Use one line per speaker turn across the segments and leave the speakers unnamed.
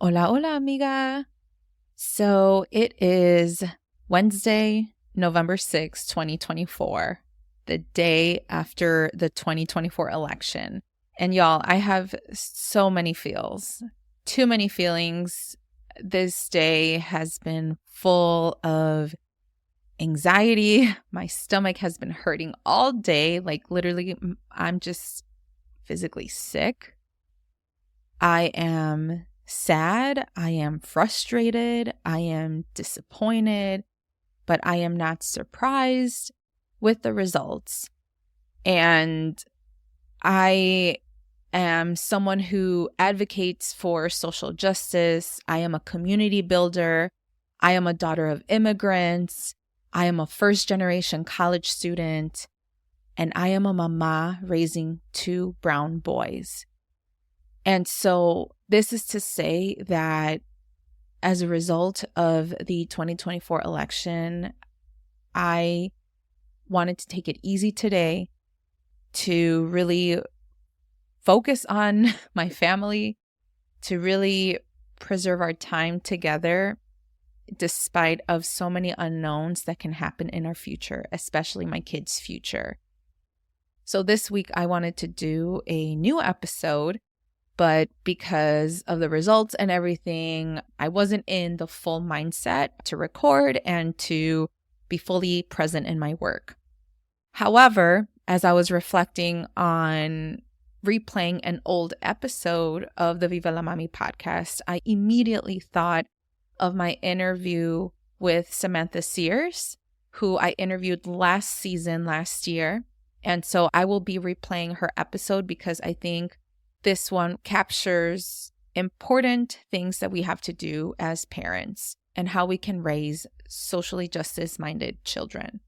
Hola, hola, amiga. So it is Wednesday, November 6th, 2024, the day after the 2024 election. And y'all, I have so many feels, too many feelings. This day has been full of anxiety. My stomach has been hurting all day. Like, literally, I'm just physically sick. I am sad. I am frustrated. I am disappointed, but I am not surprised with the results. And I am someone who advocates for social justice. I am a community builder. I am a daughter of immigrants. I am a first-generation college student. And I am a mama raising two brown boys. And so this is to say that as a result of the 2024 election, I wanted to take it easy today to really focus on my family, to really preserve our time together, despite of so many unknowns that can happen in our future, especially my kids' future. So this week I wanted to do a new episode, but because of the results and everything, I wasn't in the full mindset to record and to be fully present in my work. However, as I was reflecting on replaying an old episode of the Viva la Mami podcast, I immediately thought of my interview with Samantha Siers, who I interviewed last season, last year. And so I will be replaying her episode because I think this one captures important things that we have to do as parents and how we can raise socially justice-minded children.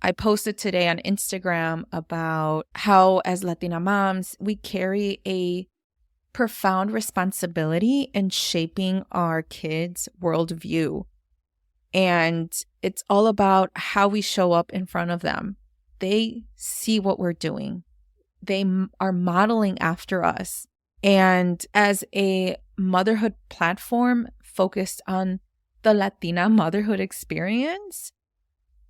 I posted today on Instagram about how as Latina moms, we carry a profound responsibility in shaping our kids' worldview. And it's all about how we show up in front of them. They see what we're doing. They are modeling after us. And as a motherhood platform focused on the Latina motherhood experience,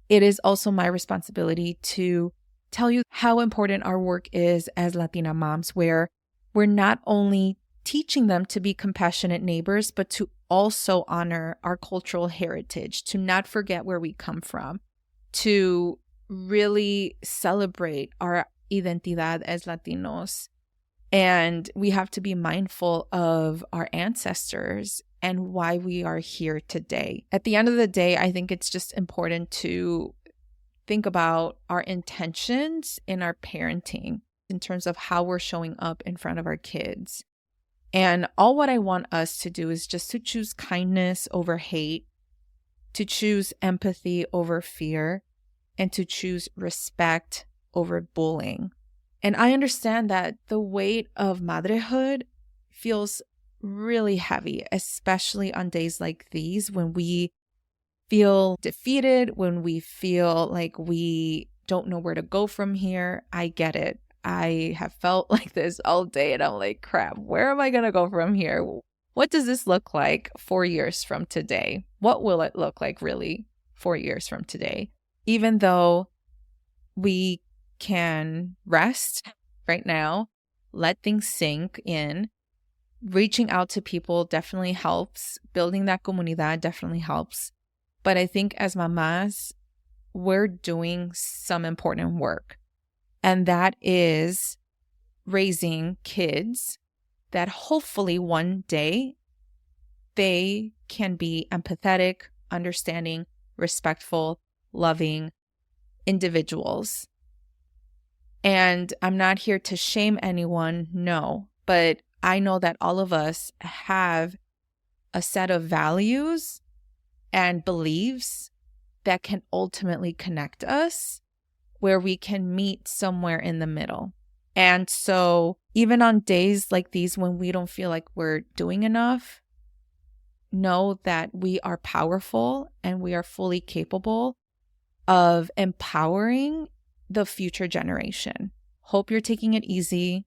it is also my responsibility to tell you how important our work is as Latina moms, where we're not only teaching them to be compassionate neighbors, but to also honor our cultural heritage, to not forget where we come from, to really celebrate our identidad as Latinos. And we have to be mindful of our ancestors and why we are here today. At the end of the day, I think it's just important to think about our intentions in our parenting in terms of how we're showing up in front of our kids. And all what I want us to do is just to choose kindness over hate, to choose empathy over fear, and to choose respect over bullying. And I understand that the weight of motherhood feels really heavy, especially on days like these when we feel defeated, when we feel like we don't know where to go from here. I get it. I have felt like this all day and I'm like, crap, where am I going to go from here? What does this look like 4 years from today? What will it look like really 4 years from today? Even though we can rest right now, let things sink in. Reaching out to people definitely helps. Building that comunidad definitely helps. But I think as mamás, we're doing some important work. And that is raising kids that hopefully one day they can be empathetic, understanding, respectful, loving individuals. And I'm not here to shame anyone, no, but I know that all of us have a set of values and beliefs that can ultimately connect us, where we can meet somewhere in the middle. And so even on days like these when we don't feel like we're doing enough, know that we are powerful and we are fully capable of empowering the future generation. Hope you're taking it easy.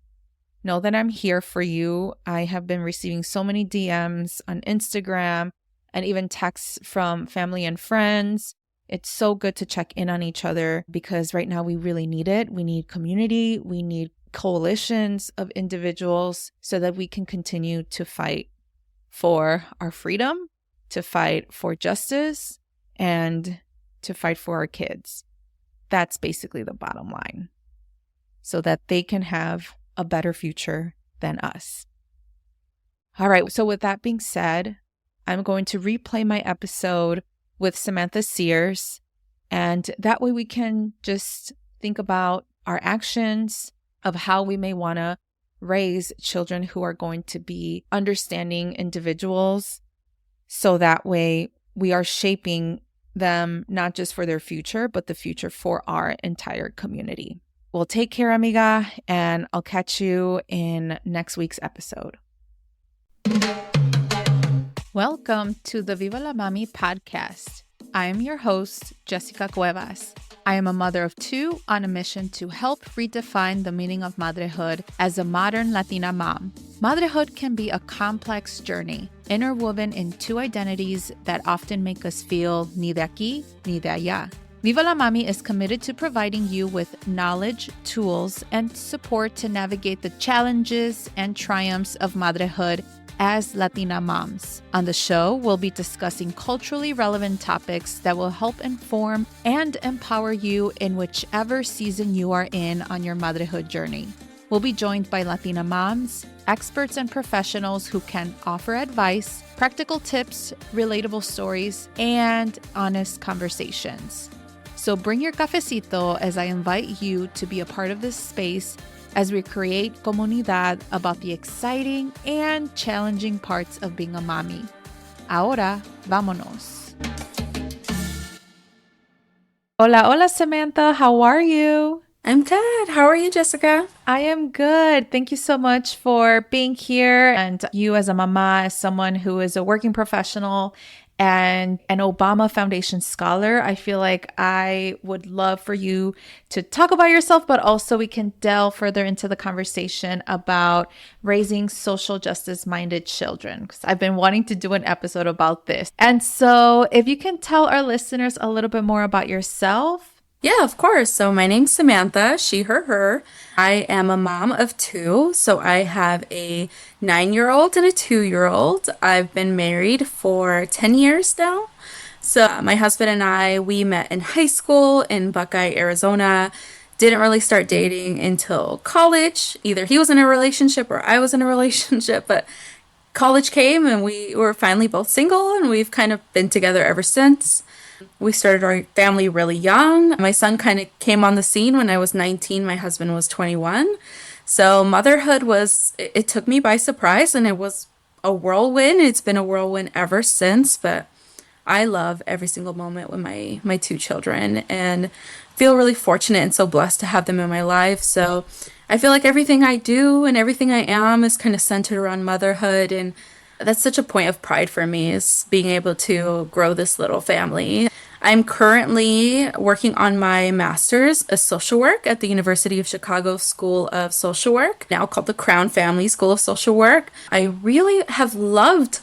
know that I'm here for you. I have been receiving so many DMs on Instagram and even texts from family and friends. It's so good to check in on each other because right now we really need it. We need community. We need coalitions of individuals so that we can continue to fight for our freedom, to fight for justice, and to fight for our kids. That's basically the bottom line, so that they can have a better future than us. All right, so with that being said, I'm going to replay my episode with Samantha Siers, and that way we can just think about our actions of how we may want to raise children who are going to be understanding individuals, so that way we are shaping them not just for their future, but the future for our entire community. Well, take care, amiga, and I'll catch you in next week's episode. Welcome to the Viva la Mami podcast. I am your host, Jessica Cuevas. I am a mother of two on a mission to help redefine the meaning of motherhood as a modern Latina mom. Motherhood can be a complex journey, interwoven in two identities that often make us feel ni de aquí ni de allá. Viva la Mami is committed to providing you with knowledge, tools, and support to navigate the challenges and triumphs of motherhood as Latina moms. On the show, we'll be discussing culturally relevant topics that will help inform and empower you in whichever season you are in on your motherhood journey. We'll be joined by Latina moms, experts and professionals who can offer advice, practical tips, relatable stories, and honest conversations. So bring your cafecito as I invite you to be a part of this space as we create comunidad about the exciting and challenging parts of being a mommy. Ahora, vámonos. Hola, hola, Samantha. How are you?
I'm good. How are you, Jessica?
I am good. Thank you so much for being here. And you as a mama, as someone who is a working professional and an Obama Foundation scholar, I feel like I would love for you to talk about yourself, but also we can delve further into the conversation about raising social justice minded children, because I've been wanting to do an episode about this. And so if you can tell our listeners a little bit more about yourself.
Yeah, of course. So my name's Samantha, she, her. I am a mom of two. So I have a 9-year-old and a 2-year-old. I've been married for 10 years now. So my husband and I, we met in high school in Buckeye, Arizona. Didn't really start dating until college. Either he was in a relationship or I was in a relationship, but college came and we were finally both single, and we've kind of been together ever since. We started our family really young. My son kind of came on the scene when I was 19. My husband was 21. So motherhood it took me by surprise, and it was a whirlwind. It's been a whirlwind ever since, but I love every single moment with my two children and feel really fortunate and so blessed to have them in my life. So I feel like everything I do and everything I am is kind of centered around motherhood, and that's such a point of pride for me, is being able to grow this little family. I'm currently working on my master's of social work at the University of Chicago School of Social Work, now called the Crown Family School of Social Work. I really have loved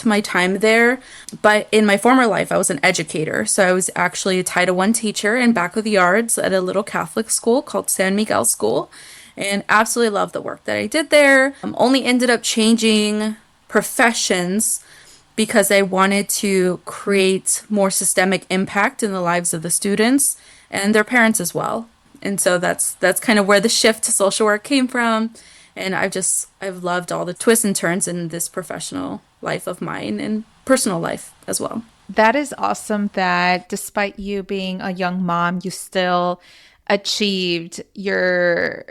my time there, but in my former life, I was an educator. So I was actually a Title I teacher in back of the yards at a little Catholic school called San Miguel School, and absolutely loved the work that I did there. Only ended up changing professions because I wanted to create more systemic impact in the lives of the students and their parents as well. And so that's kind of where the shift to social work came from. And I've loved all the twists and turns in this professional life of mine and personal life as well.
That is awesome that despite you being a young mom, you still achieved your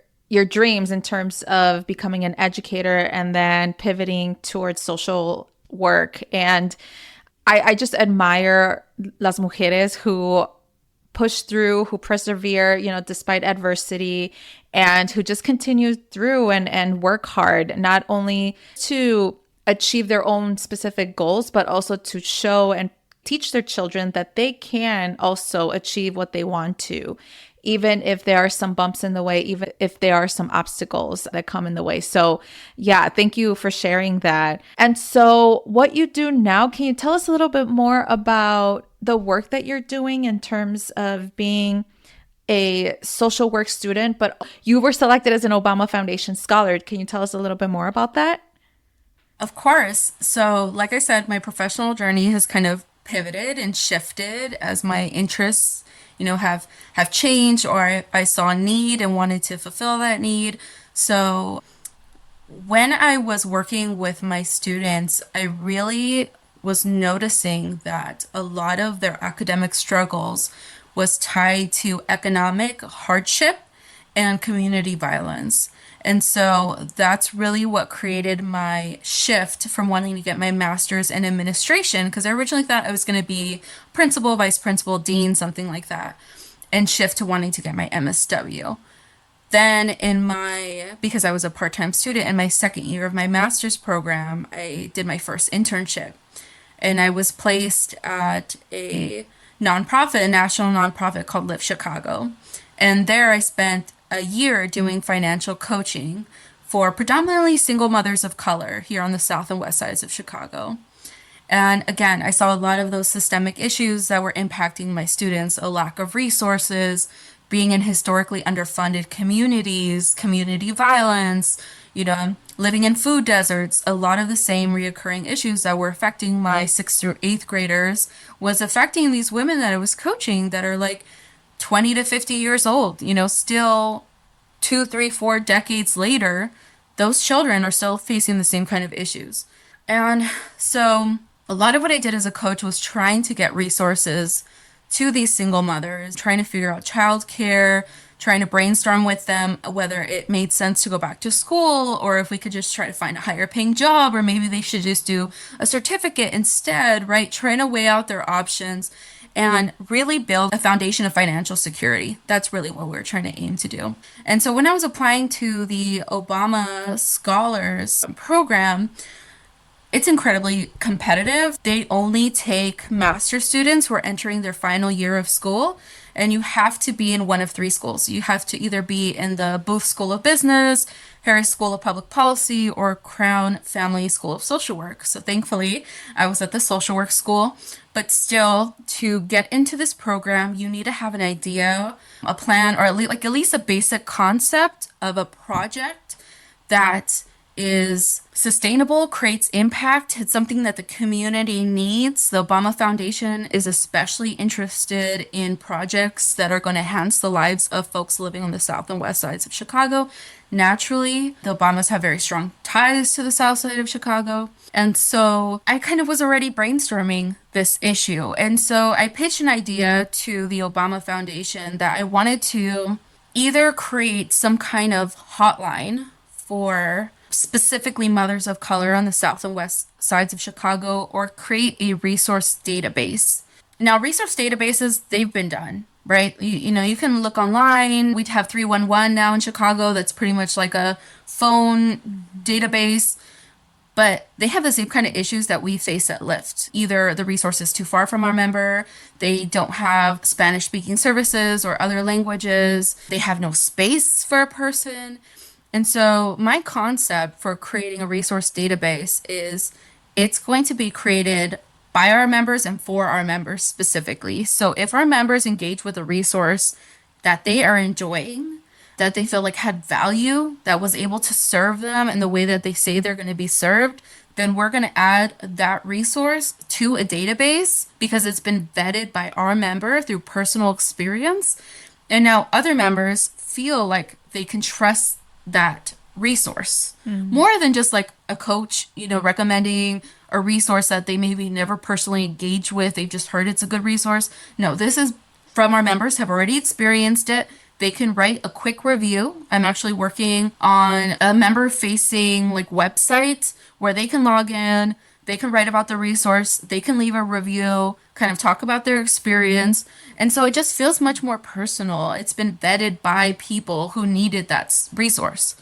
dreams in terms of becoming an educator and then pivoting towards social work. And I just admire las mujeres who push through, who persevere, despite adversity, and who just continue through and work hard, not only to achieve their own specific goals, but also to show and teach their children that they can also achieve what they want to. even if there are some bumps in the way, even if there are some obstacles that come in the way. So, yeah, thank you for sharing that. And so, what you do now, can you tell us a little bit more about the work that you're doing in terms of being a social work student, but you were selected as an Obama Foundation scholar? Can you tell us a little bit more about that?
Of course. So, like I said, my professional journey has kind of pivoted and shifted as my interests, have changed, or I saw a need and wanted to fulfill that need. So, when I was working with my students, I really was noticing that a lot of their academic struggles was tied to economic hardship and community violence. And so that's really what created my shift from wanting to get my master's in administration, because I originally thought I was going to be principal, vice principal, dean, something like that, and shift to wanting to get my MSW. Then because I was a part-time student in my second year of my master's program, I did my first internship. And I was placed at a national nonprofit called Live Chicago. And there I spent a year doing financial coaching for predominantly single mothers of color here on the south and west sides of Chicago. And again, I saw a lot of those systemic issues that were impacting my students: a lack of resources, being in historically underfunded communities, community violence, living in food deserts. A lot of the same reoccurring issues that were affecting my 6th through 8th graders was affecting these women that I was coaching that are like 20 to 50 years old, still 2, 3, 4 decades later, those children are still facing the same kind of issues. And so a lot of what I did as a coach was trying to get resources to these single mothers, trying to figure out childcare, trying to brainstorm with them whether it made sense to go back to school, or if we could just try to find a higher paying job, or maybe they should just do a certificate instead, right? Trying to weigh out their options and really build a foundation of financial security. That's really what we're trying to aim to do. And so when I was applying to the Obama Scholars Program, it's incredibly competitive. They only take master's students who are entering their final year of school, and you have to be in one of 3 schools. You have to either be in the Booth School of Business, Harris School of Public Policy, or Crown Family School of Social Work. So thankfully, I was at the social work school. But still, to get into this program, you need to have an idea, a plan, or at least a basic concept of a project that is sustainable, creates impact. It's something that the community needs. The Obama Foundation is especially interested in projects that are going to enhance the lives of folks living on the south and west sides of Chicago. Naturally, the Obamas have very strong ties to the south side of Chicago. And so I kind of was already brainstorming this issue. And so I pitched an idea to the Obama Foundation that I wanted to either create some kind of hotline for specifically mothers of color on the south and west sides of Chicago, or create a resource database. Now, resource databases, they've been done, right? You can look online. We'd have 311 now in Chicago. That's pretty much like a phone database. But they have the same kind of issues that we face at Lyft. Either the resource is too far from our member, they don't have Spanish-speaking services or other languages, they have no space for a person. And so my concept for creating a resource database is it's going to be created by our members and for our members specifically. So if our members engage with a resource that they are enjoying, that they feel like had value, that was able to serve them in the way that they say they're going to be served, then we're going to add that resource to a database because it's been vetted by our member through personal experience. And now other members feel like they can trust that resource more than just like a coach, recommending a resource that they maybe never personally engaged with. They've just heard it's a good resource. No, this is from our members, have already experienced it. They can write a quick review. I'm actually working on a member facing website where they can log in, they can write about the resource, they can leave a review, kind of talk about their experience. And so it just feels much more personal. It's been vetted by people who needed that resource.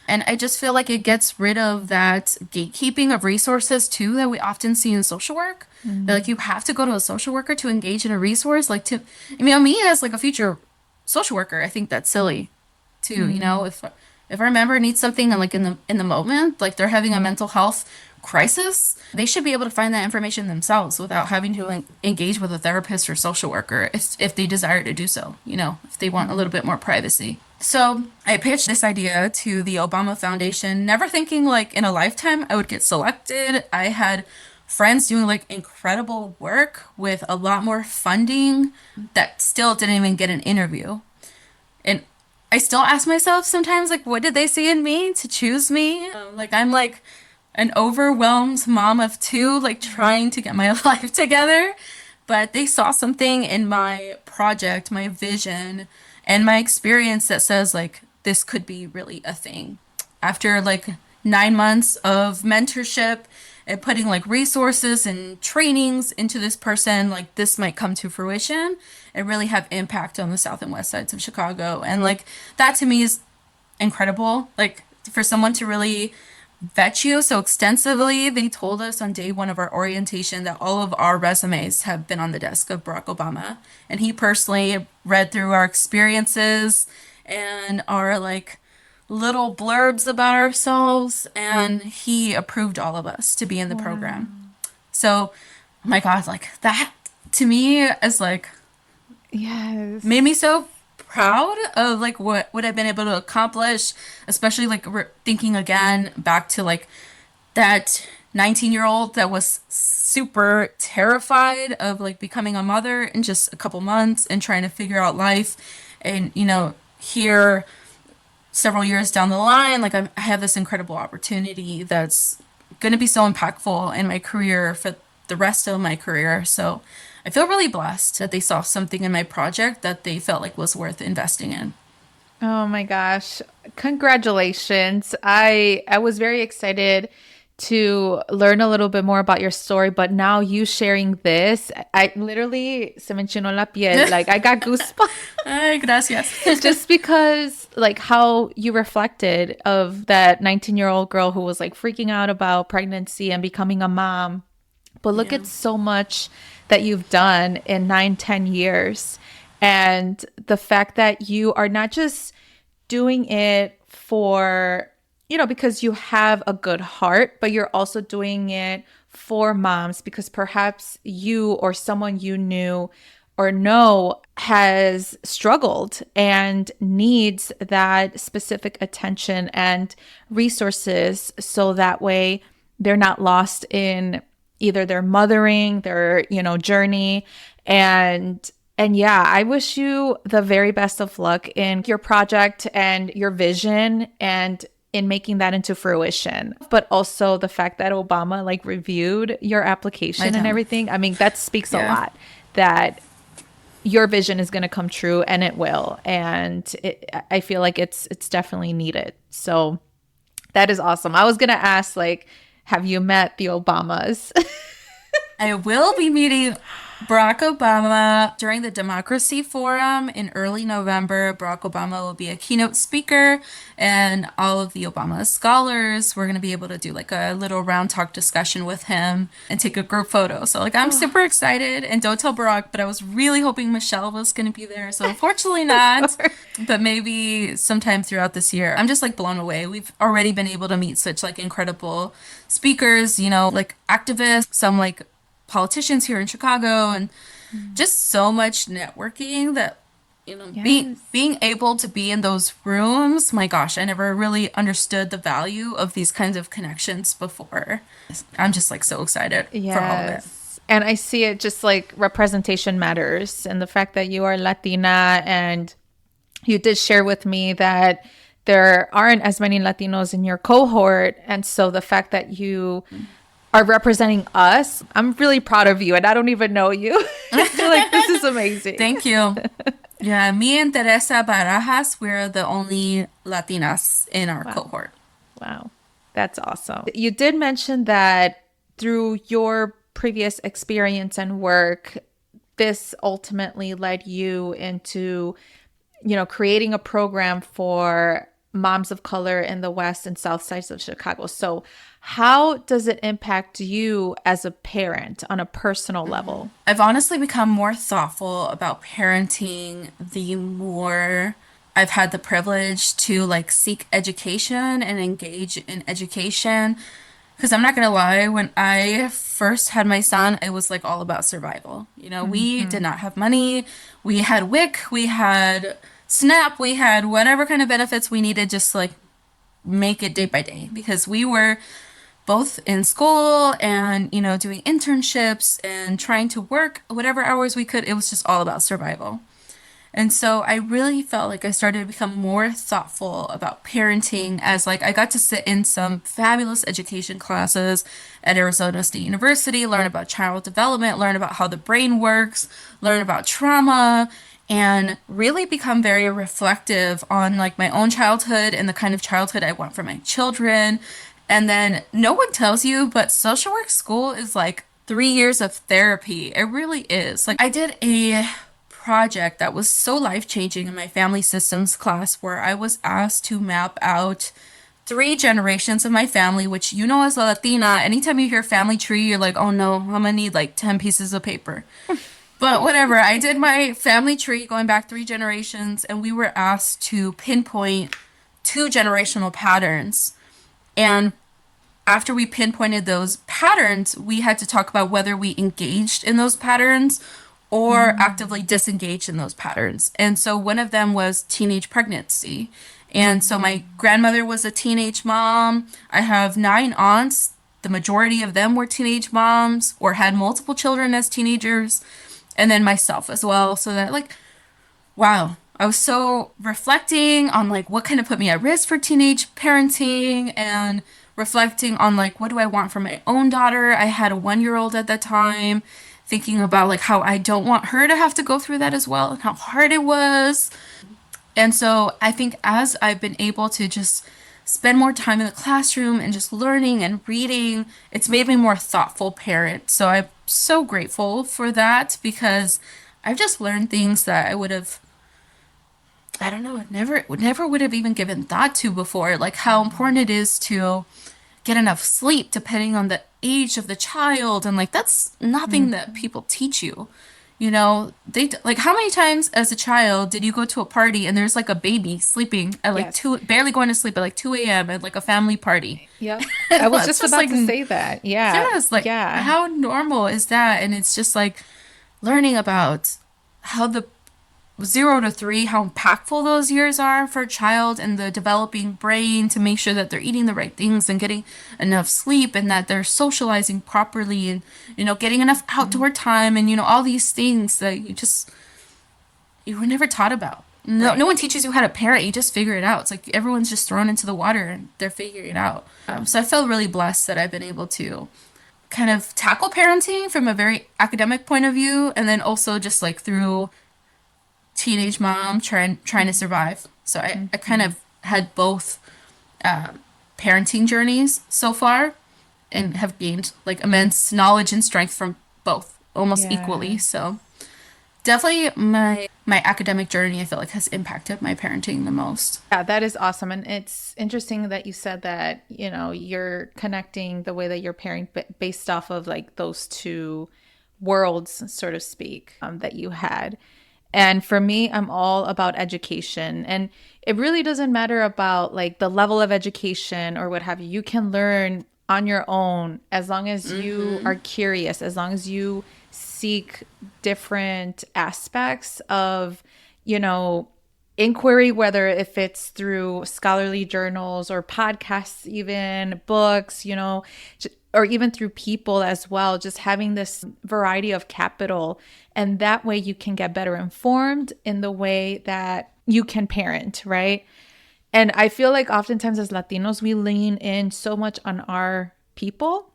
And I just feel like it gets rid of that gatekeeping of resources too that we often see in social work. You have to go to a social worker to engage in a resource. Me as a future social worker. I think that's silly too. You know, if our member needs something and like in the moment, like they're having a mental health crisis, they should be able to find that information themselves without having to engage with a therapist or social worker if they desire to do so, you know, if they want a little bit more privacy. So I pitched this idea to the Obama Foundation, never thinking like in a lifetime I would get selected. I had friends doing like incredible work with a lot more funding that still didn't even get an interview. And I still ask myself sometimes, like, what did they see in me to choose me? Like, I'm like an overwhelmed mom of two, like trying to get my life together. But they saw something in my project, my vision, and my experience that says, like, this could be really a thing. After like 9 months of mentorship and putting like resources and trainings into this person, like this might come to fruition and really have impact on the south and west sides of Chicago. And like that to me is incredible. Like for someone to really vet you so extensively. They told us on day one of our orientation that all of our resumes have been on the desk of Barack Obama. And he personally read through our experiences and our like little blurbs about ourselves, and he approved all of us to be in the program. So, oh my God, like that to me is like
Yes.
made me so proud of like what I've been able to accomplish, especially like thinking again back to like that 19-year-old that was super terrified of like becoming a mother in just a couple months and trying to figure out life. And you know, here several years down the line, like I have this incredible opportunity that's going to be so impactful in my career for the rest of my career. So I feel really blessed that they saw something in my project that they felt like was worth investing in.
Oh my gosh. Congratulations. I was very excited to learn a little bit more about your story, but now you sharing this, I literally se me enchinó la piel. Like I got goosebumps.
Ay, gracias.
Just because like how you reflected of that 19-year-old girl who was like freaking out about pregnancy and becoming a mom. But look at so much that you've done in 9, 10 years. And the fact that you are not just doing it for, you know, because you have a good heart, but you're also doing it for moms because perhaps you or someone you knew or know has struggled and needs that specific attention and resources so that way they're not lost in either their mothering, their, you know, journey. And yeah, I wish you the very best of luck in your project and your vision and in making that into fruition. But also the fact that Obama like reviewed your application and everything. I mean, that speaks a lot that your vision is going to come true, and it will. And I feel like it's definitely needed. So that is awesome. I was going to ask, like, have you met the Obamas?
I will be meeting Barack Obama during the Democracy Forum in early November. Barack Obama will be a keynote speaker, and all of the Obama scholars, we're going to be able to do like a little round talk discussion with him and take a group photo. So like I'm super excited, and don't tell Barack, but I was really hoping Michelle was going to be there. So unfortunately not, but maybe sometime throughout this year. I'm just like blown away. We've already been able to meet such like incredible speakers, you know, like activists, some like politicians here in Chicago, and just so much networking that, you know, being able to be in those rooms, my gosh, I never really understood the value of these kinds of connections before. I'm just like so excited for all of it.
And I see it just like representation matters, and the fact that you are Latina, and you did share with me that there aren't as many Latinos in your cohort, and so the fact that you are representing us, I'm really proud of you, and I don't even know you. I feel like this is amazing.
Thank you. Yeah, me and Teresa Barajas, we're the only Latinas in our cohort.
Wow, that's awesome. You did mention that through your previous experience and work, this ultimately led you into, you know, creating a program for moms of color in the west and south sides of Chicago. So how does it impact you as a parent on a personal level?
I've honestly become more thoughtful about parenting the more I've had the privilege to like seek education and engage in education. Because I'm not gonna lie, when I first had my son, it was like all about survival. You know, we did not have money. We had WIC, we had SNAP, we had whatever kind of benefits we needed just to, like, make it day by day because we were both in school and, you know, doing internships and trying to work whatever hours we could. It was just all about survival. And so I really felt like I started to become more thoughtful about parenting as like I got to sit in some fabulous education classes at Arizona State University, learn about child development, learn about how the brain works, learn about trauma, and really become very reflective on like my own childhood and the kind of childhood I want for my children. And then no one tells you, but social work school is like 3 years of therapy. It really is. Like I did a project that was so life-changing in my family systems class where I was asked to map out 3 generations of my family, which you know as a Latina, anytime you hear family tree, you're like, oh no, I'm gonna need like 10 pieces of paper. But whatever, I did my family tree going back 3 generations, and we were asked to pinpoint 2 generational patterns. And after we pinpointed those patterns, we had to talk about whether we engaged in those patterns or actively disengaged in those patterns. And so one of them was teenage pregnancy. And so my grandmother was a teenage mom. I have 9 aunts. The majority of them were teenage moms or had multiple children as teenagers. And then myself as well. So that like, wow, I was so reflecting on like what kind of put me at risk for teenage parenting and reflecting on like what do I want for my own daughter. I had a 1-year-old at that time, thinking about like how I don't want her to have to go through that as well and how hard it was. And so I think as I've been able to just spend more time in the classroom and just learning and reading, it's made me a more thoughtful parent. So I'm so grateful for that because I've just learned things that I would have, I don't know, never would have even given thought to before, like how important it is to get enough sleep depending on the age of the child. And like that's nothing that people teach you. You know, they like how many times as a child did you go to a party and there's like a baby sleeping at like
Yes.
2, barely going to sleep at like 2 a.m. at like a family party?
Yeah. I was
It's
just about
like,
to say that. Yeah.
yes, like
Yeah.
how normal is that? And it's just like learning about how the 0 to 3, how impactful those years are for a child and the developing brain to make sure that they're eating the right things and getting enough sleep and that they're socializing properly and, you know, getting enough outdoor time and, you know, all these things that you were never taught about. No,
Right.
no one teaches you how to parent. You just figure it out. It's like everyone's just thrown into the water and they're figuring it out. So I feel really blessed that I've been able to kind of tackle parenting from a very academic point of view and then also just like through teenage mom trying to survive. So I kind of had both parenting journeys so far and have gained like immense knowledge and strength from both almost
Yeah.
equally. So definitely my academic journey I feel like has impacted my parenting the most.
Yeah, that is awesome. And it's interesting that you said that, you know, you're connecting the way that you're pairing based off of like those 2 worlds, so to speak, that you had. And for me, I'm all about education. And it really doesn't matter about like the level of education or what have you. You can learn on your own as long as you are curious, as long as you seek different aspects of, you know, inquiry, whether if it's through scholarly journals or podcasts, even books, you know, or even through people as well, just having this variety of capital. And that way you can get better informed in the way that you can parent, right? And I feel like oftentimes as Latinos, we lean in so much on our people,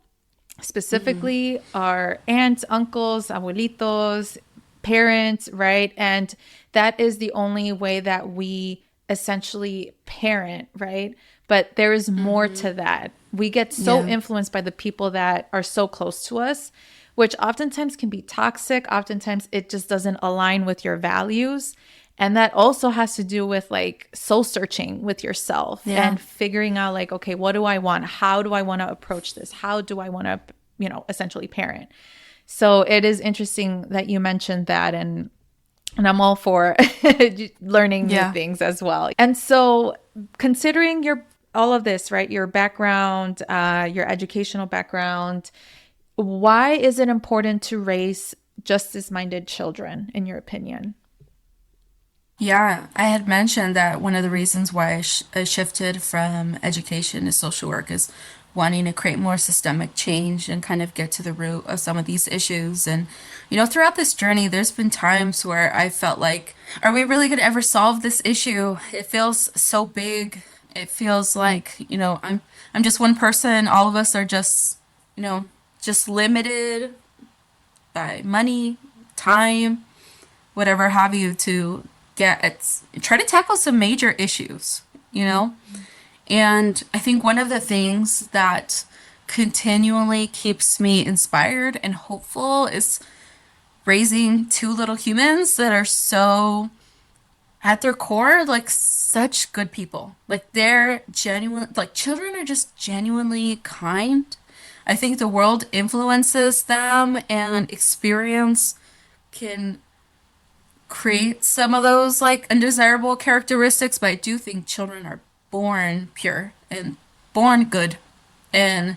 specifically our aunts, uncles, abuelitos, parents, right? And that is the only way that we essentially parent, right? But there is more to that. We get so influenced by the people that are so close to us, which oftentimes can be toxic. Oftentimes it just doesn't align with your values. And that also has to do with like soul searching with yourself and figuring out like, okay, what do I want? How do I want to approach this? How do I want to, essentially parent? So it is interesting that you mentioned that, and I'm all for learning new things as well. And so considering all of this, right, your background, your educational background, why is it important to raise justice-minded children, in your opinion?
Yeah, I had mentioned that one of the reasons why I shifted from education to social work is wanting to create more systemic change and kind of get to the root of some of these issues. And, throughout this journey, there's been times where I felt like, are we really going to ever solve this issue? It feels so big. It feels like, I'm just one person. All of us are just, just limited by money, time, whatever have you, to try to tackle some major issues, And I think one of the things that continually keeps me inspired and hopeful is raising two little humans that are so, at their core, like such good people. Like they're genuine, like children are just genuinely kind. I think the world influences them, and experience can create some of those like undesirable characteristics, but I do think children are born pure and born good. And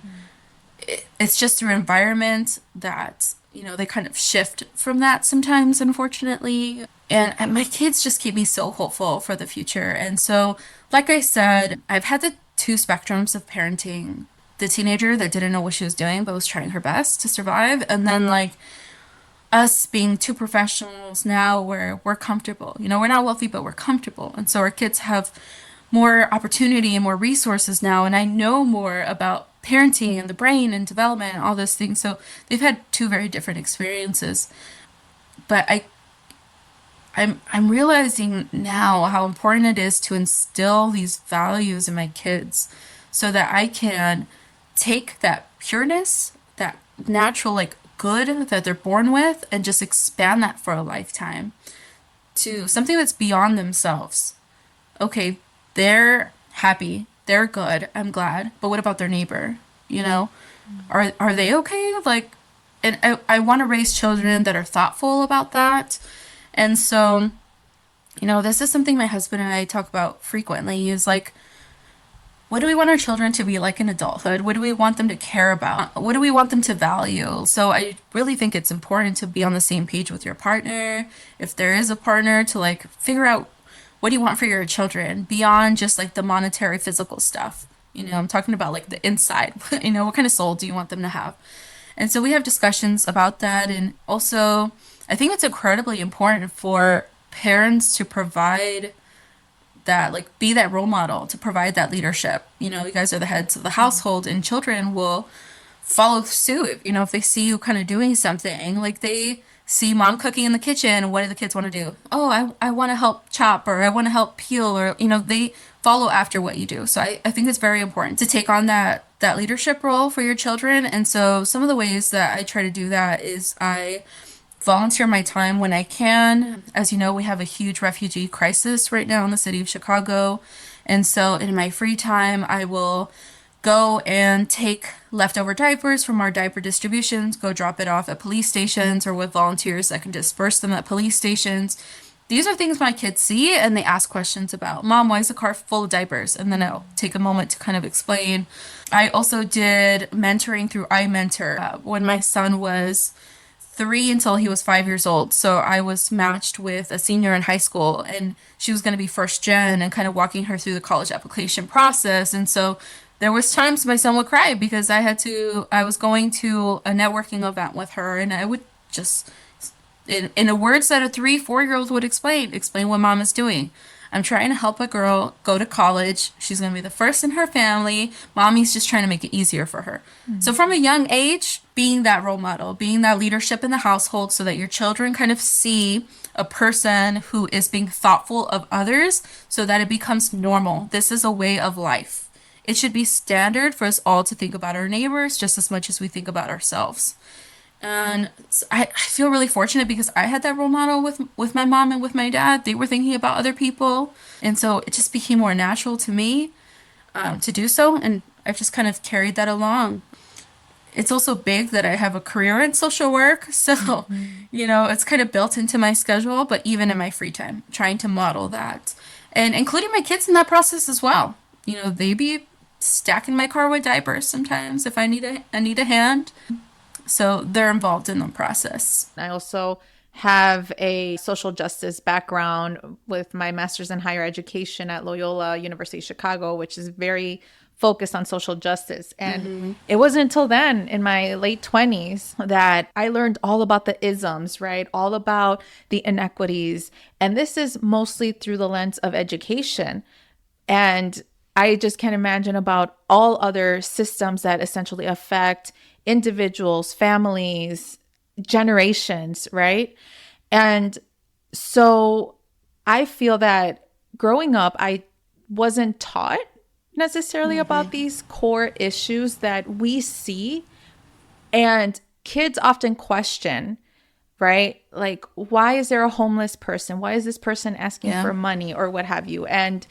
it's just their environment that, they kind of shift from that sometimes, unfortunately. And my kids just keep me so hopeful for the future. And so, like I said, I've had the two spectrums of parenting: the teenager that didn't know what she was doing but was trying her best to survive, and then like us being two professionals now where we're comfortable. We're not wealthy, but we're comfortable. And so our kids have more opportunity and more resources now. And I know more about parenting and the brain and development and all those things. So they've had two very different experiences. But I'm realizing now how important it is to instill these values in my kids so that I can take that pureness, that natural like good that they're born with, and just expand that for a lifetime to something that's beyond themselves. Okay, they're happy, they're good, I'm glad, but what about their neighbor? Are they okay? Like, and I want to raise children that are thoughtful about that. And so, this is something my husband and I talk about frequently, is like, what do we want our children to be like in adulthood? What do we want them to care about? What do we want them to value? So I really think it's important to be on the same page with your partner. If there is a partner, to like figure out, what do you want for your children beyond just like the monetary physical stuff? I'm talking about like the inside, what kind of soul do you want them to have? And so we have discussions about that. And also, I think it's incredibly important for parents to provide that, like, be that role model, to provide that leadership. You guys are the heads of the household, and children will follow suit. If they see you kind of doing something, like they see mom cooking in the kitchen, what do the kids want to do? Oh, I want to help chop, or I want to help peel, or, they follow after what you do. So I think it's very important to take on that leadership role for your children. And so some of the ways that I try to do that is I volunteer my time when I can. As you know, we have a huge refugee crisis right now in the city of Chicago. And so in my free time, I will go and take leftover diapers from our diaper distributions, go drop it off at police stations or with volunteers that can disperse them at police stations. These are things my kids see and they ask questions about. Mom, why is the car full of diapers? And then I'll take a moment to kind of explain. I also did mentoring through iMentor when my son was 3 until he was 5 years old. So I was matched with a senior in high school, and she was going to be first gen, and kind of walking her through the college application process. And so there was times my son would cry because I was going to a networking event with her, and I would just, in the words that a 3-4-year-old would explain what mom is doing. I'm trying to help a girl go to college. She's going to be the first in her family. Mommy's just trying to make it easier for her. Mm-hmm. So from a young age, being that role model, being that leadership in the household so that your children kind of see a person who is being thoughtful of others so that it becomes normal. This is a way of life. It should be standard for us all to think about our neighbors just as much as we think about ourselves. And I feel really fortunate because I had that role model with my mom and with my dad. They were thinking about other people. And so it just became more natural to me to do so. And I've just kind of carried that along. It's also big that I have a career in social work. So, it's kind of built into my schedule, but even in my free time, trying to model that and including my kids in that process as well. They be stacking my car with diapers sometimes if I need a hand. So they're involved in the process.
I also have a social justice background with my master's in higher education at Loyola University Chicago, which is very focused on social justice. And it wasn't until then, in my late 20s, that I learned all about the isms, right? All about the inequities. And this is mostly through the lens of education. And I just can't imagine about all other systems that essentially affect individuals, families, generations, right? And so I feel that growing up, I wasn't taught necessarily about these core issues that we see. And kids often question, right? Like, why is there a homeless person? Why is this person asking for money or what have you? And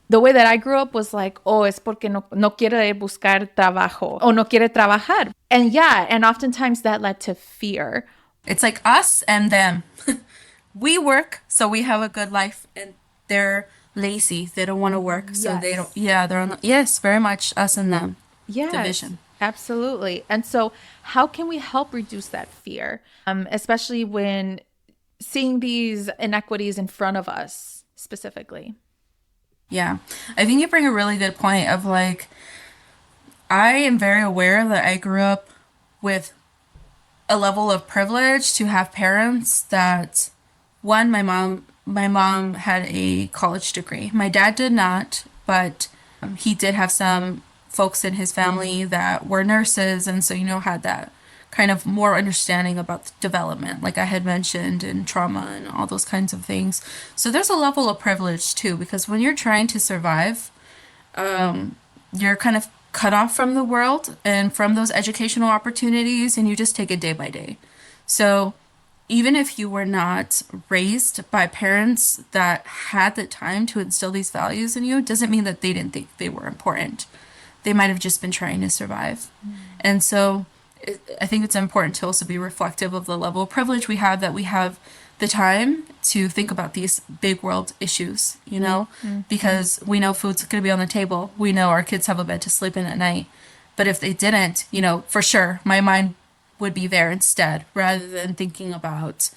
the way that I grew up was like, oh, es porque no quiere buscar trabajo o no quiere trabajar. And oftentimes that led to fear.
It's like us and them. We work, so we have a good life, and they're lazy. They don't want to work, so they don't. Yeah, they're on the, yes, very much us and them.
Yes,
division.
Absolutely. And so how can we help reduce that fear, especially when seeing these inequities in front of us specifically?
Yeah, I think you bring a really good point of like, I am very aware that I grew up with a level of privilege to have parents that, one, my mom had a college degree. My dad did not, but he did have some folks in his family that were nurses, and so had that kind of more understanding about development, like I had mentioned, and trauma and all those kinds of things. So there's a level of privilege too, because when you're trying to survive, you're kind of cut off from the world and from those educational opportunities, and you just take it day by day. So even if you were not raised by parents that had the time to instill these values in you, doesn't mean that they didn't think they were important. They might have just been trying to survive. And so I think it's important to also be reflective of the level of privilege we have, that we have the time to think about these big world issues, because we know food's going to be on the table. We know our kids have a bed to sleep in at night. But if they didn't, for sure, my mind would be there instead, rather than thinking about,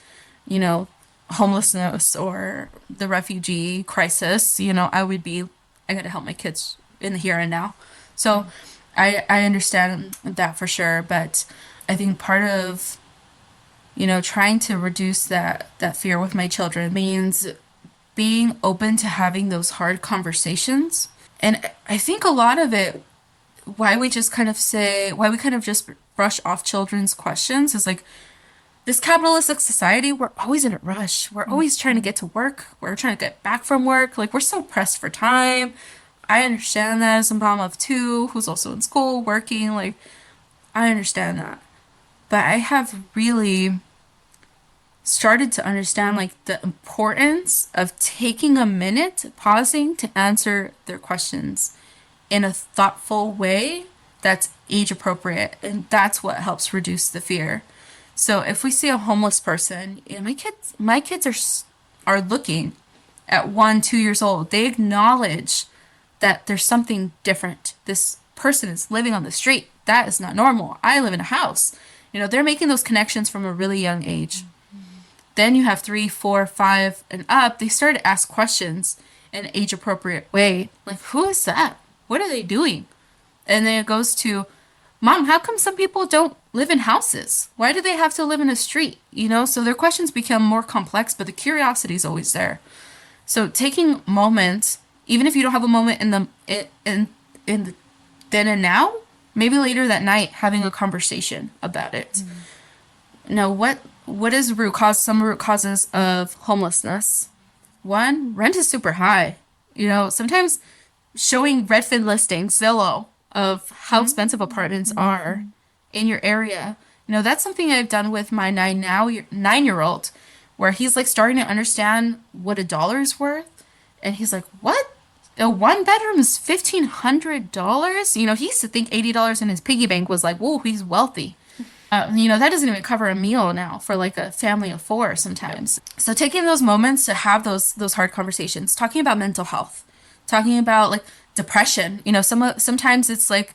homelessness or the refugee crisis. I got to help my kids in the here and now. So I understand that for sure, but I think part of, trying to reduce that fear with my children means being open to having those hard conversations. And I think a lot of it, why we kind of just brush off children's questions is like, this capitalistic society, we're always in a rush. We're always trying to get to work. We're trying to get back from work. Like, we're so pressed for time. I understand that as a mom of two who's also in school working. Like, I understand that. But I have really started to understand like the importance of taking a minute, pausing to answer their questions in a thoughtful way that's age appropriate. And that's what helps reduce the fear. So if we see a homeless person, my kids are looking at 1-2 years old. They acknowledge that there's something different. This person is living on the street. That is not normal. I live in a house. They're making those connections from a really young age. Then you have 3, 4, 5 and up. They start to ask questions in an age appropriate way. Like, who is that? What are they doing? And then it goes to, Mom, how come some people don't live in houses? Why do they have to live in a street? So their questions become more complex, but the curiosity is always there. So taking moments, even if you don't have a moment in the then and now, maybe later that night, having a conversation about it. Now, what is root cause? Some root causes of homelessness. One, rent is super high. Sometimes showing Redfin listings, Zillow, of how expensive apartments are in your area That's something I've done with my 9-year old, where he's like starting to understand what a dollar is worth. And he's like, what? A one bedroom is $1,500? He used to think $80 in his piggy bank was like, whoa, he's wealthy. That doesn't even cover a meal now for like a family of four sometimes. So taking those moments to have those hard conversations, talking about mental health, talking about like depression. Sometimes it's like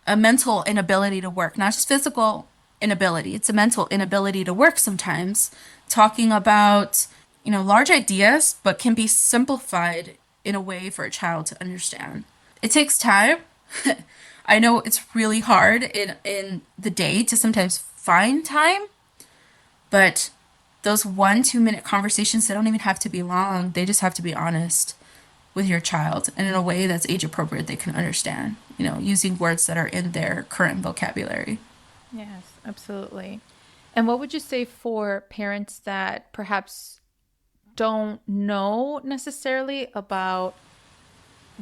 a mental inability to work, not just physical inability. It's a mental inability to work sometimes. Talking about, large ideas, but can be simplified in a way for a child to understand. It takes time. I know it's really hard in the day to sometimes find time, but those 1-2 minute conversations, they don't even have to be long. They just have to be honest with your child and in a way that's age appropriate they can understand, using words that are in their current vocabulary.
Yes, absolutely. And what would you say for parents that perhaps don't know necessarily about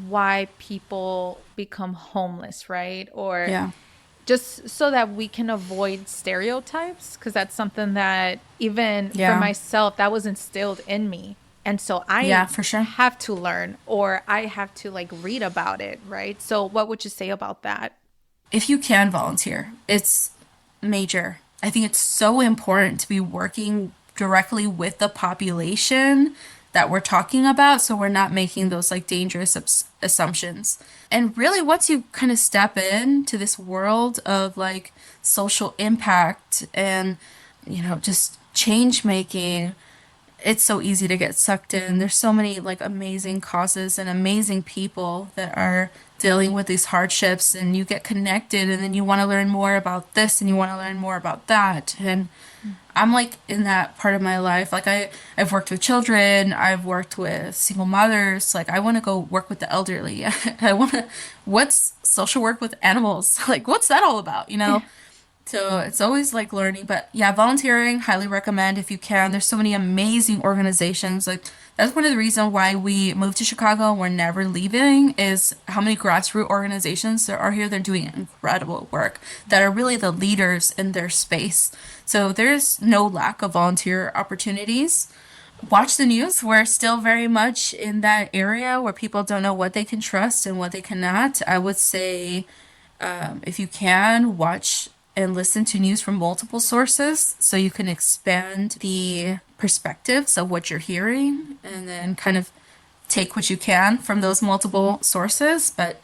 why people become homeless, right? Or
Yeah.
just so that we can avoid stereotypes, because that's something that even for
Yeah.
myself, that was instilled in me. And so
Yeah,
I
for sure.
have to learn or I have to like read about it, right? So what would you say about that?
If you can volunteer, it's major. I think it's so important to be working directly with the population that we're talking about so we're not making those like dangerous assumptions. And really, once you kind of step into this world of like social impact and, just change making, it's so easy to get sucked in. There's so many like amazing causes and amazing people that are dealing with these hardships, and you get connected, and then you want to learn more about this and you want to learn more about that. And I'm like in that part of my life. Like I've worked with children, I've worked with single mothers. Like I want to go work with the elderly. What's social work with animals? Like what's that all about, So it's always like learning, but yeah, volunteering, highly recommend if you can. There's so many amazing organizations. Like that's one of the reasons why we moved to Chicago and we're never leaving is how many grassroots organizations there are here. They're doing incredible work that are really the leaders in their space. So there's no lack of volunteer opportunities. Watch the news. We're still very much in that area where people don't know what they can trust and what they cannot. I would say if you can, watch and listen to news from multiple sources so you can expand the perspectives of what you're hearing and then kind of take what you can from those multiple sources. But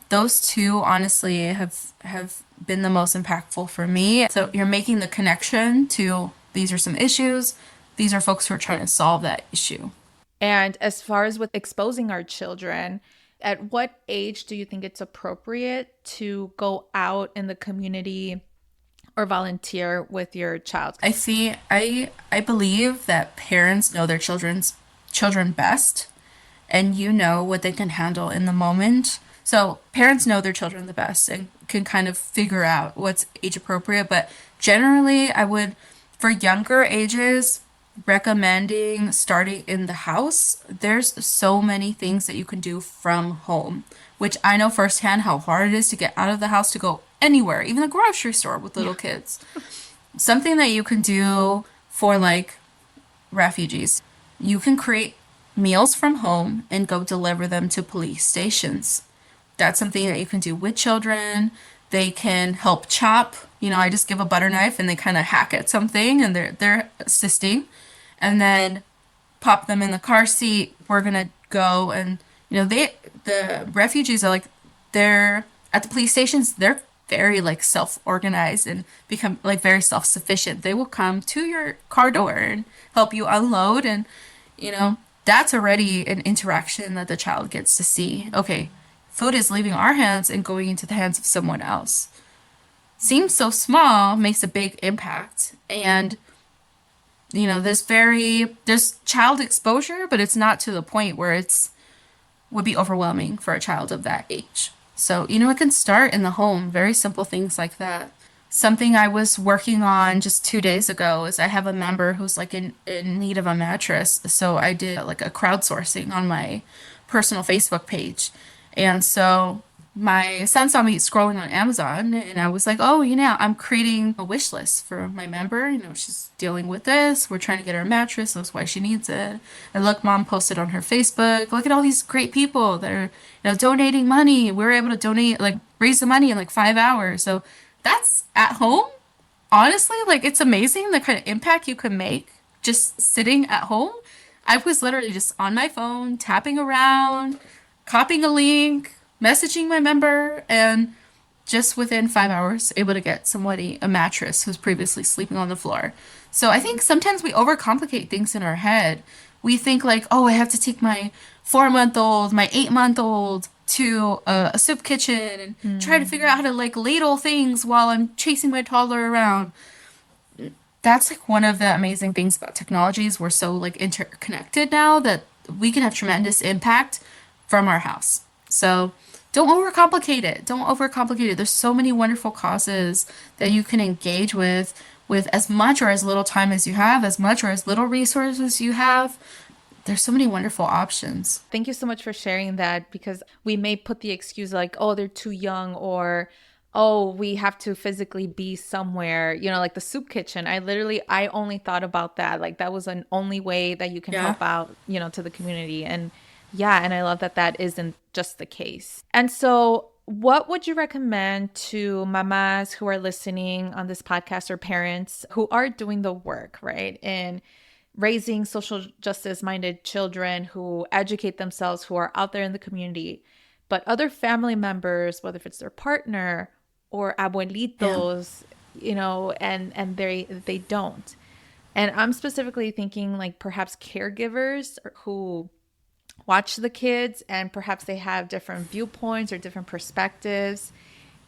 those two honestly have been the most impactful for me. So you're making the connection to these are some issues. These are folks who are trying to solve that issue.
And as far as with exposing our children, at what age do you think it's appropriate to go out in the community or volunteer with your child?
I believe that parents know their children best, and what they can handle in the moment. So parents know their children the best and can kind of figure out what's age appropriate. But generally, I would, for younger ages, recommending starting in the house. There's so many things that you can do from home, which I know firsthand how hard it is to get out of the house to go anywhere, even the grocery store with little kids. Something that you can do for like refugees. You can create meals from home and go deliver them to police stations. That's something that you can do with children. They can help chop. I just give a butter knife and they kind of hack at something and they're assisting. And then pop them in the car seat. We're gonna go and the refugees are like they're at the police stations, they're very like self-organized and become like very self-sufficient. They will come to your car door and help you unload and that's already an interaction that the child gets to see. Okay, food is leaving our hands and going into the hands of someone else. Seems so small, makes a big impact. And there's child exposure, but it's not to the point where would be overwhelming for a child of that age. So, it can start in the home, very simple things like that. Something I was working on just 2 days ago is I have a member who's like in need of a mattress. So I did like a crowdsourcing on my personal Facebook page. And so my son saw me scrolling on Amazon and I was like, oh, I'm creating a wish list for my member. She's dealing with this. We're trying to get her a mattress. That's why she needs it. And look, mom posted on her Facebook, look at all these great people that are, donating money. We were able to donate, like, raise the money in like 5 hours. So that's at home. Honestly, like, it's amazing the kind of impact you can make just sitting at home. I was literally just on my phone, tapping around, copying a link, messaging my member, and just within 5 hours, able to get somebody a mattress who's previously sleeping on the floor. So I think sometimes we overcomplicate things in our head. We think like, oh, I have to take my 4 month old, my 8 month old to a soup kitchen and try to figure out how to like ladle things while I'm chasing my toddler around. That's like one of the amazing things about technologies. We're so like interconnected now that we can have tremendous impact from our house. So don't overcomplicate it. Don't overcomplicate it. There's so many wonderful causes that you can engage with as much or as little time as you have, as much or as little resources you have. There's so many wonderful options.
Thank you so much for sharing that, because we may put the excuse like, oh, they're too young, or oh, we have to physically be somewhere, like the soup kitchen. I only thought about that. Like that was an only way that you can
Yeah.
help out, to the community. And yeah, and I love that that isn't just the case. And so what would you recommend to mamas who are listening on this podcast, or parents who are doing the work, right? And raising social justice minded children who educate themselves, who are out there in the community, but other family members, whether if it's their partner or
Yeah.
abuelitos, and they don't. And I'm specifically thinking like perhaps caregivers who watch the kids, and perhaps they have different viewpoints or different perspectives.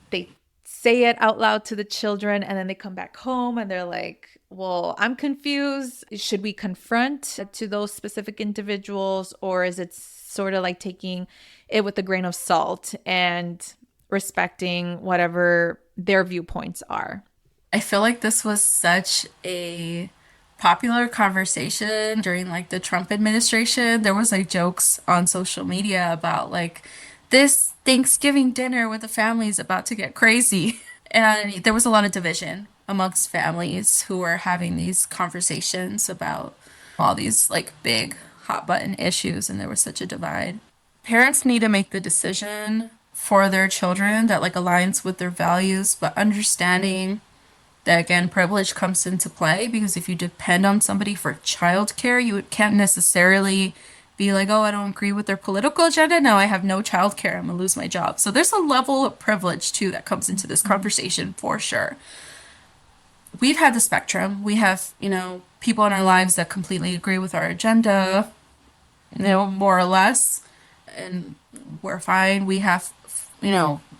They say it out loud to the children, and then they come back home and they're like, well, I'm confused. Should we confront to those specific individuals, or is it sort of like taking it with a grain of salt and respecting whatever their viewpoints are?
I feel like this was such a popular conversation during like the Trump administration. There was like jokes on social media about like this Thanksgiving dinner with the family is about to get crazy. And there was a lot of division amongst families who were having these conversations about all these like big hot button issues, and there was such a divide. Parents need to make the decision for their children that like aligns with their values, but understanding that again privilege comes into play, because if you depend on somebody for childcare, you can't necessarily be like, oh, I don't agree with their political agenda, now I have no childcare, I'm gonna lose my job. So there's a level of privilege too that comes into this conversation for sure. We've had the spectrum. We have, people in our lives that completely agree with our agenda, more or less, and we're fine. We have,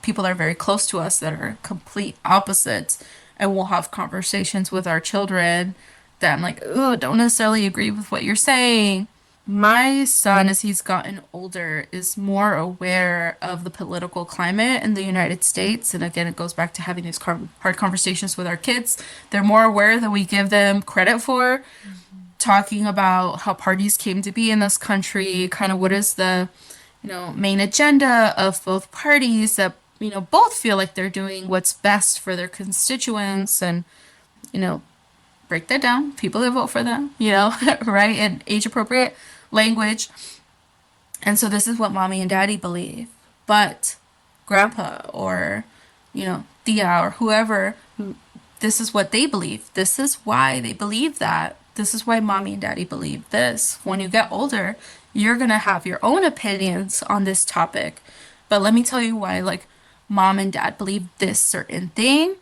people that are very close to us that are complete opposites, and we'll have conversations with our children that I'm like, oh, don't necessarily agree with what you're saying. My son, as he's gotten older, is more aware of the political climate in the United States. And again, it goes back to having these hard conversations with our kids. They're more aware than we give them credit for, talking about how parties came to be in this country, kind of what is the, main agenda of both parties, that, both feel like they're doing what's best for their constituents, and, you know, break that down. People that vote for them, right? And age appropriate language. And so this is what mommy and daddy believe. But grandpa or, Tia or whoever, this is what they believe. This is why they believe that. This is why mommy and daddy believe this. When you get older, you're going to have your own opinions on this topic. But let me tell you why, like, mom and dad believe this certain thing.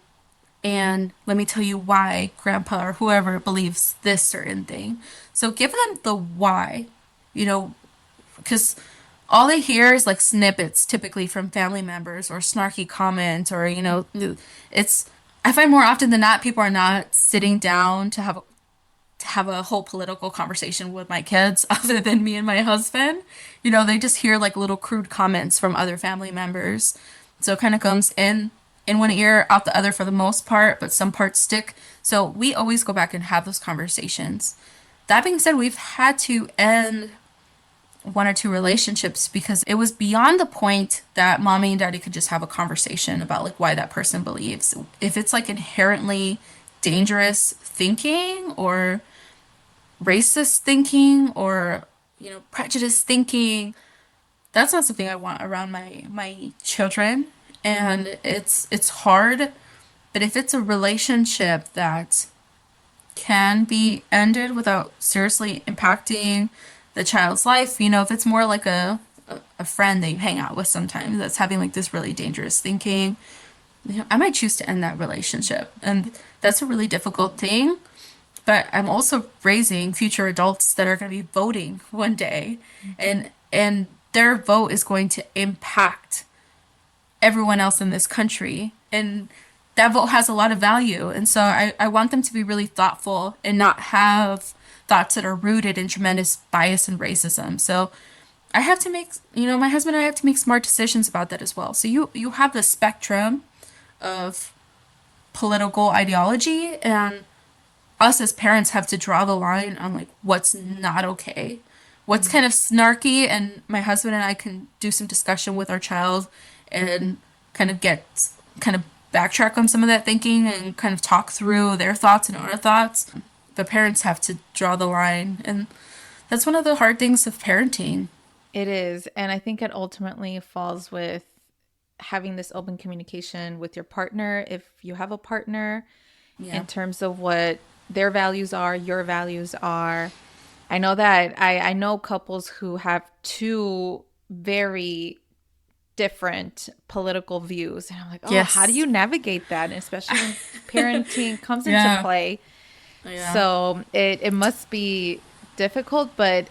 And let me tell you why grandpa or whoever believes this certain thing. So give them the why, because all they hear is like snippets typically from family members or snarky comments or, it's, I find more often than not, people are not sitting down to have a whole political conversation with my kids other than me and my husband. They just hear like little crude comments from other family members. So it kind of comes in one ear, out the other for the most part, but some parts stick. So we always go back and have those conversations. That being said, we've had to end one or two relationships because it was beyond the point that mommy and daddy could just have a conversation about like why that person believes. If it's like inherently dangerous thinking or racist thinking or prejudice thinking, that's not something I want around my children. And it's hard, but if it's a relationship that can be ended without seriously impacting the child's life. If it's more like a friend that you hang out with sometimes that's having like this really dangerous thinking, I might choose to end that relationship. And that's a really difficult thing. But I'm also raising future adults that are going to be voting one day, and their vote is going to impact everyone else in this country. And that vote has a lot of value. And so I want them to be really thoughtful and not have thoughts that are rooted in tremendous bias and racism. So I have to make, my husband and I have to make smart decisions about that as well. So you have the spectrum of political ideology, and us as parents have to draw the line on like what's not okay, what's kind of snarky, and my husband and I can do some discussion with our child and kind of backtrack on some of that thinking and kind of talk through their thoughts and our thoughts. The parents have to draw the line, and that's one of the hard things of parenting.
It is. And I think it ultimately falls with having this open communication with your partner, if you have a partner,
Yeah.
in terms of what their values are, your values are. I know that I know couples who have two very different political views. And I'm like, oh, how do
Yes.
you navigate that? And especially when parenting comes into
Yeah.
play.
Yeah.
So it must be difficult, but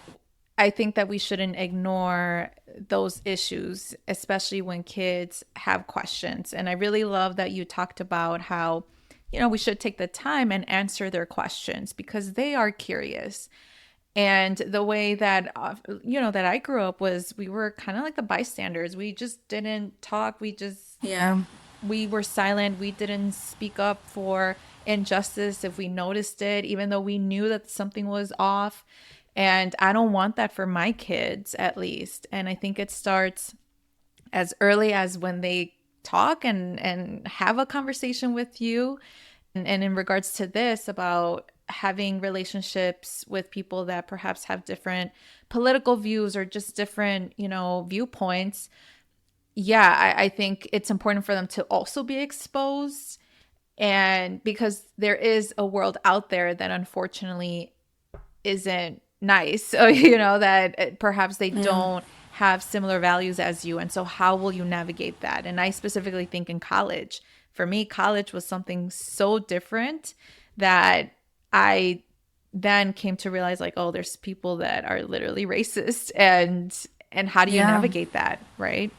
I think that we shouldn't ignore those issues, especially when kids have questions. And I really love that you talked about how, we should take the time and answer their questions because they are curious. And the way that, that I grew up was we were kind of like the bystanders. We just didn't talk.
Yeah.
We were silent. We didn't speak up for injustice if we noticed it, even though we knew that something was off. And I don't want that for my kids, at least. And I think it starts as early as when they talk and have a conversation with you. And in regards to this, about having relationships with people that perhaps have different political views or just different, viewpoints. Yeah, I think it's important for them to also be exposed. And because there is a world out there that unfortunately isn't nice, so, that perhaps they
Yeah.
don't have similar values as you. And so, how will you navigate that? And I specifically think in college. For me, college was something so different that I then came to realize, like, oh, there's people that are literally racist, and how do you
Yeah.
navigate that, right?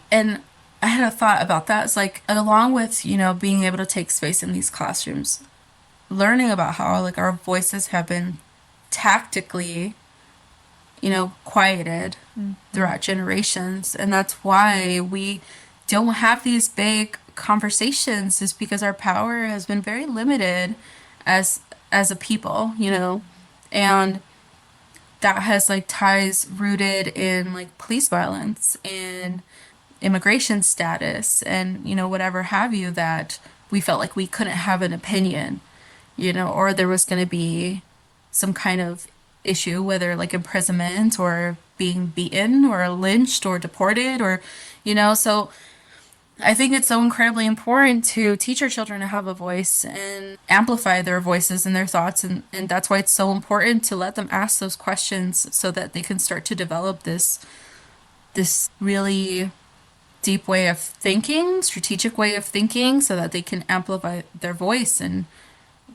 And I had a thought about that. It's like, along with, being able to take space in these classrooms, learning about how like our voices have been tactically, quieted
Mm-hmm.
throughout generations. And that's why we don't have these big conversations, is because our power has been very limited as as a people, And that has like ties rooted in like police violence and immigration status and whatever have you, that we felt like we couldn't have an opinion, or there was going to be some kind of issue, whether like imprisonment or being beaten or lynched or deported, or so I think it's so incredibly important to teach our children to have a voice and amplify their voices and their thoughts. And that's why it's so important to let them ask those questions so that they can start to develop this really deep way of thinking, strategic way of thinking, so that they can amplify their voice and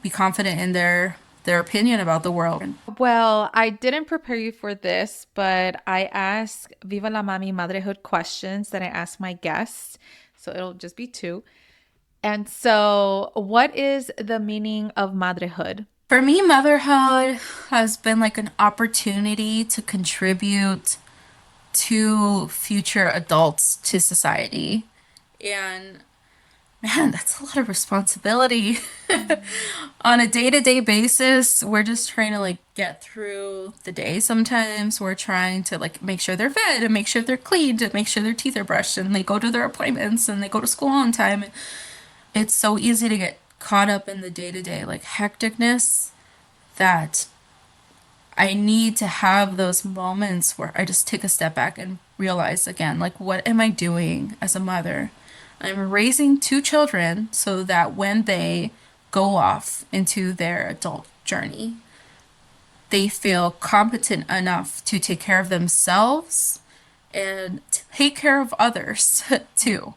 be confident in their opinion about the world.
Well, I didn't prepare you for this, but I ask Viva la Mami Motherhood questions that I ask my guests. So it'll just be two. And so, what is the meaning of motherhood?
For me, motherhood has been like an opportunity to contribute to future adults to society. And Man, that's a lot of responsibility. On a day-to-day basis, we're just trying to like get through the day. Sometimes we're trying to like make sure they're fed and make sure they're cleaned and make sure their teeth are brushed and they go to their appointments and they go to school on time. It's so easy to get caught up in the day-to-day like hecticness that I need to have those moments where I just take a step back and realize again, like, what am I doing as a mother? I'm raising two children so that when they go off into their adult journey, they feel competent enough to take care of themselves and take care of others too.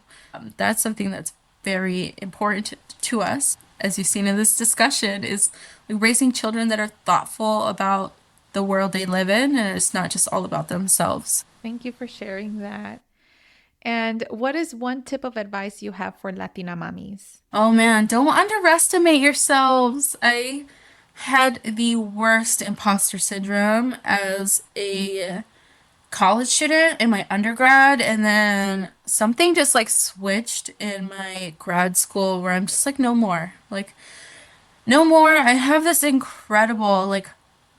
That's something that's very important to us, as you've seen in this discussion, is raising children that are thoughtful about the world they live in, and it's not just all about themselves.
Thank you for sharing that. And what is one tip of advice you have for Latina mommies?
Oh man, don't underestimate yourselves. I had the worst imposter syndrome as a college student in my undergrad, and then something just like switched in my grad school where I'm just like, no more. Like, no more. I have this incredible like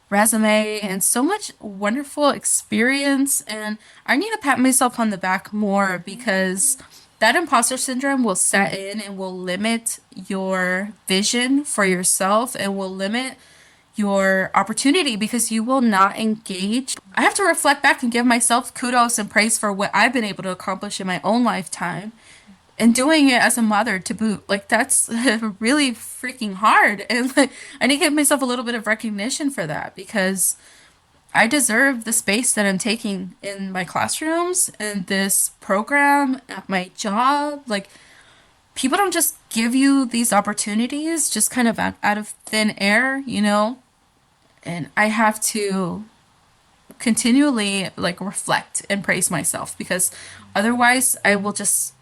resume and so much wonderful experience, and I need to pat myself on the back more because that imposter syndrome will set in and will limit your vision for yourself and will limit your opportunity because you will not engage. I have to reflect back and give myself kudos and praise for what I've been able to accomplish in my own lifetime and doing it as a mother to boot. Like, that's really freaking hard. And like, I need to give myself a little bit of recognition for that because I deserve the space that I'm taking in my classrooms and this program at my job. Like, people don't just give you these opportunities just kind of out of thin air, you know? And I have to continually like reflect and praise myself because otherwise I will just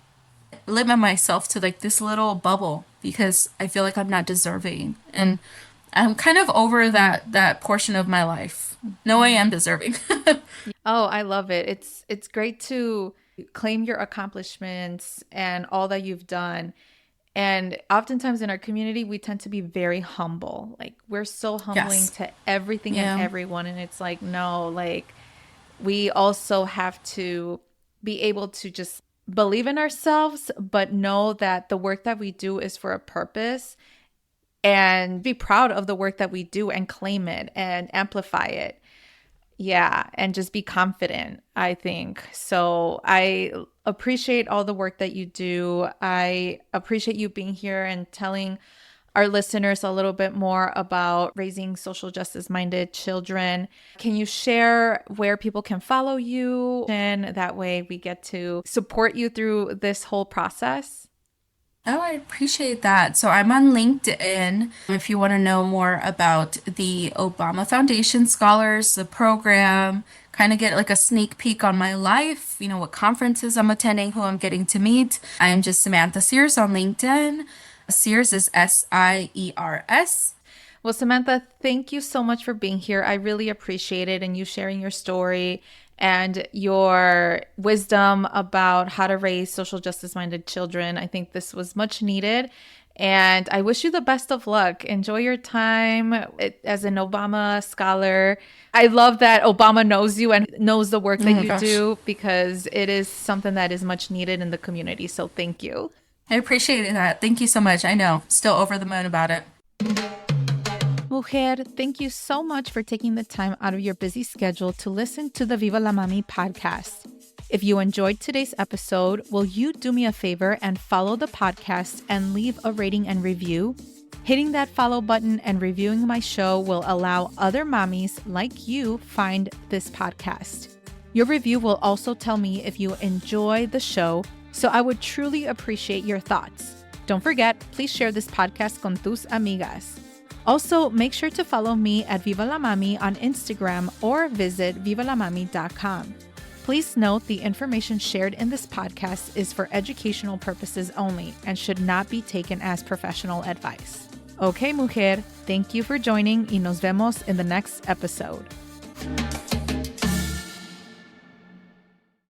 limit myself to like this little bubble because I feel like I'm not deserving. And I'm kind of over that portion of my life. No, I am deserving.
Oh, I love it. It's great to claim your accomplishments and all that you've done. And oftentimes in our community, we tend to be very humble. Like, we're so humbling
Yes.
to everything
Yeah.
and everyone. And it's like, no, like, we also have to be able to just believe in ourselves, but know that the work that we do is for a purpose and be proud of the work that we do and claim it and amplify it. Yeah, and just be confident, I think. So I appreciate all the work that you do. I appreciate you being here and telling our listeners a little bit more about raising social justice minded children. Can you share where people can follow you? And that way we get to support you through this whole process.
Oh, I appreciate that. So I'm on LinkedIn. If you want to know more about the Obama Foundation Scholars, the program, kind of get like a sneak peek on my life, you know, what conferences I'm attending, who I'm getting to meet. I am just Samantha Siers on LinkedIn. Sears is Siers.
Well, Samantha, thank you so much for being here. I really appreciate it and you sharing your story and your wisdom about how to raise social justice minded children. I think this was much needed. And I wish you the best of luck. Enjoy your time as an Obama scholar. I love that Obama knows you and knows the work that you do because it is something that is much needed in the community. So thank you.
I appreciate that. Thank you so much. I know, still over the moon about it.
Mujer, thank you so much for taking the time out of your busy schedule to listen to the Viva la Mami podcast. If you enjoyed today's episode, will you do me a favor and follow the podcast and leave a rating and review? Hitting that follow button and reviewing my show will allow other mommies like you find this podcast. Your review will also tell me if you enjoy the show, so I would truly appreciate your thoughts. Don't forget, please share this podcast con tus amigas. Also, make sure to follow me at Viva la Mami on Instagram or visit vivalamami.com. Please note the information shared in this podcast is for educational purposes only and should not be taken as professional advice. Okay, mujer, thank you for joining y nos vemos in the next episode.